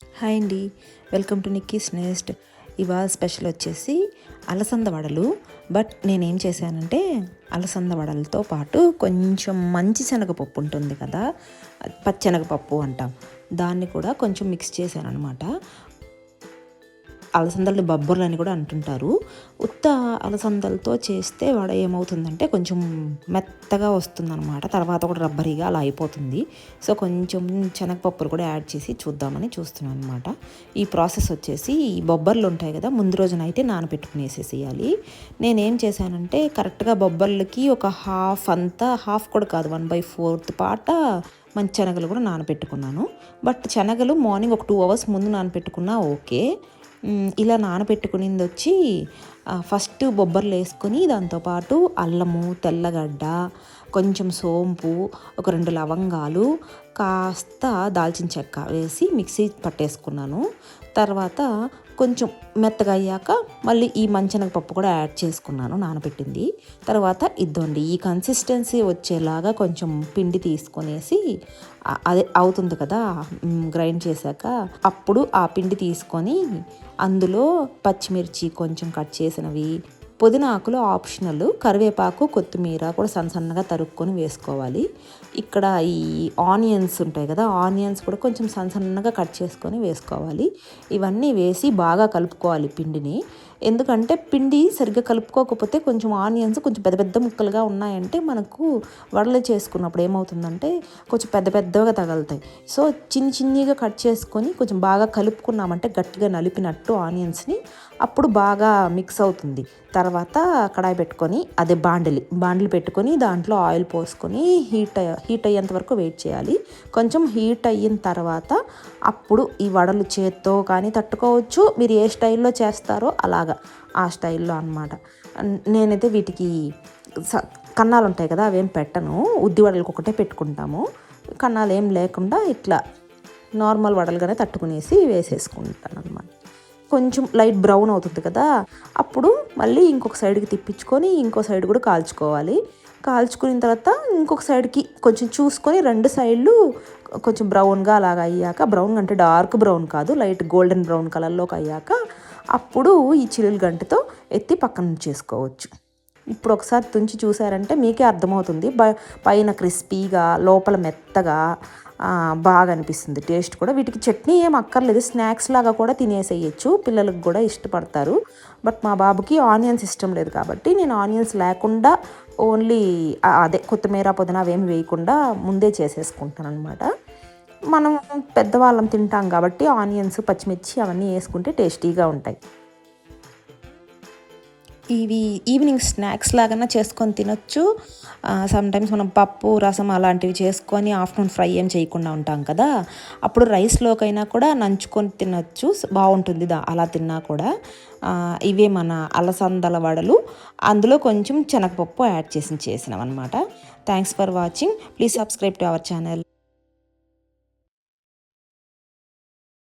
Hi అండి, welcome to Nikki's NEFT. ఇవాళ special వచ్చేసి అలసంద వడలు. బట్ నేనేం చేశానంటే అలసంద వడలతో పాటు కొంచెం మంచి శనగపప్పు ఉంటుంది కదా, పచ్చెనగపప్పు అంటాం, దాన్ని కూడా కొంచెం మిక్స్ చేశాను అనమాట. అలసందలు బొబ్బర్లు అని కూడా అంటుంటారు. ఉత్త అలసందలతో చేస్తే వడ ఏమవుతుందంటే కొంచెం మెత్తగా వస్తుందన్నమాట, తర్వాత కూడా రబ్బరీగా అలా అయిపోతుంది. సో కొంచెం శనగపప్పులు కూడా యాడ్ చేసి చూద్దామని చూస్తున్నాను అనమాట. ఈ ప్రాసెస్ వచ్చేసి ఈ బొబ్బర్లు ఉంటాయి కదా, ముందు రోజునైతే నానబెట్టుకునేసేసేయాలి. నేనేం చేశానంటే కరెక్ట్గా బొబ్బర్లకి ఒక హాఫ్ కూడా కాదు, 1/4 పాట మంచి శనగలు కూడా నానబెట్టుకున్నాను. బట్ శనగలు మార్నింగ్ ఒక 2 అవర్స్ ముందు నానబెట్టుకున్నా ఓకే. ఇలా నానబెట్టుకునింది వచ్చి ఫస్ట్ బొబ్బర్లు వేసుకొని దాంతోపాటు అల్లము, తెల్లగడ్డ, కొంచెం సోంపు, ఒక 2 లవంగాలు, కాస్త దాల్చిన చెక్క వేసి మిక్సీ పట్టేసుకున్నాను. తర్వాత కొంచెం మెత్తగా అయ్యాక మళ్ళీ ఈ మంచెనగపప్పు కూడా యాడ్ చేసుకున్నాను నానబెట్టింది. తర్వాత ఇద్దండి ఈ కన్సిస్టెన్సీ వచ్చేలాగా కొంచెం పిండి తీసుకొనేసి అదే అవుతుంది కదా గ్రైండ్ చేశాక, అప్పుడు ఆ పిండి తీసుకొని అందులో పచ్చిమిర్చి కొంచెం కట్ చేసినవి, పుదీనా ఆకులు ఆప్షనల్, కరివేపాకు, కొత్తిమీర కూడా సన్నగా తరుక్కొని వేసుకోవాలి. ఇక్కడ ఈ ఆనియన్స్ ఉంటాయి కదా, ఆనియన్స్ కూడా కొంచెం సన్నగా కట్ చేసుకొని వేసుకోవాలి. ఇవన్నీ వేసి బాగా కలుపుకోవాలి పిండిని. ఎందుకంటే పిండి సరిగ్గా కలుపుకోకపోతే కొంచెం ఆనియన్స్ కొంచెం పెద్ద పెద్ద ముక్కలుగా ఉన్నాయంటే మనకు వడలు చేసుకున్నప్పుడు ఏమవుతుందంటే కొంచెం పెద్దగా తగులుతాయి. సో చిన్నగా కట్ చేసుకొని కొంచెం బాగా కలుపుకున్నామంటే గట్టిగా నలిపినట్టు ఆనియన్స్ని, అప్పుడు బాగా మిక్స్ అవుతుంది. తర్వాత కడాయి పెట్టుకొని అదే బాండిలి పెట్టుకొని దాంట్లో ఆయిల్ పోసుకొని హీట్ అయ్యేంత వరకు వెయిట్ చేయాలి. కొంచెం హీట్ అయిన తర్వాత అప్పుడు ఈ వడలు చేత్తో కానీ తట్టుకోవచ్చు, మీరు ఏ స్టైల్లో చేస్తారో అలాగా ఆ స్టైల్లో అనమాట. నేనైతే వీటికి కన్నాలు ఉంటాయి కదా, అవేం పెట్టను, ఉద్ది వడలకు ఒకటే పెట్టుకుంటాము. కన్నాలు ఏం లేకుండా ఇట్లా నార్మల్ వడలుగానే తట్టుకునేసి వేసేసుకుంటాను అనమాట. కొంచెం లైట్ బ్రౌన్ అవుతుంది కదా, అప్పుడు మళ్ళీ ఇంకొక సైడ్కి తిప్పించుకొని ఇంకో సైడ్ కూడా కాల్చుకోవాలి. కాల్చుకున్న తర్వాత ఇంకొక సైడ్కి కొంచెం చూసుకొని 2 సైడ్లు కొంచెం బ్రౌన్గా అలాగ అయ్యాక, బ్రౌన్ అంటే డార్క్ బ్రౌన్ కాదు, లైట్ గోల్డెన్ బ్రౌన్ కలర్లోకి అయ్యాక అప్పుడు ఈ చిల్లులు గంటతో ఎత్తి పక్కన చేసుకోవచ్చు. ఇప్పుడు ఒకసారి తుంచి చూసారంటే మీకే అర్థమవుతుంది, పైన క్రిస్పీగా లోపల మెత్తగా బాగా అనిపిస్తుంది. టేస్ట్ కూడా వీటికి చట్నీ ఏం అక్కర్లేదు, స్నాక్స్ లాగా కూడా తినేసేయచ్చు, పిల్లలకు కూడా ఇష్టపడతారు. బట్ మా బాబుకి ఆనియన్స్ ఇష్టం లేదు కాబట్టి నేను ఆనియన్స్ లేకుండా ఓన్లీ అదే కొత్తిమీర, పుదీనా అవేమి వేయకుండా ముందే చేసేసుకుంటాను అనమాట. మనం పెద్దవాళ్ళం తింటాం కాబట్టి ఆనియన్స్, పచ్చిమిర్చి అవన్నీ వేసుకుంటే టేస్టీగా ఉంటాయి. ఇవి ఈవినింగ్ స్నాక్స్ లాగా చేసుకొని తినొచ్చు. సమ్టైమ్స్ మనం పప్పు, రసం అలాంటివి చేసుకొని ఆఫ్టర్నూన్ ఫ్రై ఏం చేయకుండా ఉంటాం కదా, అప్పుడు రైస్లోకైనా కూడా నంచుకొని తినొచ్చు, బాగుంటుంది అలా తిన్నా కూడా. ఇవే మన అలసందల వడలు, అందులో కొంచెం శనగపప్పు యాడ్ చేసినవి అనమాట. Thanks for watching. Please subscribe to our channel.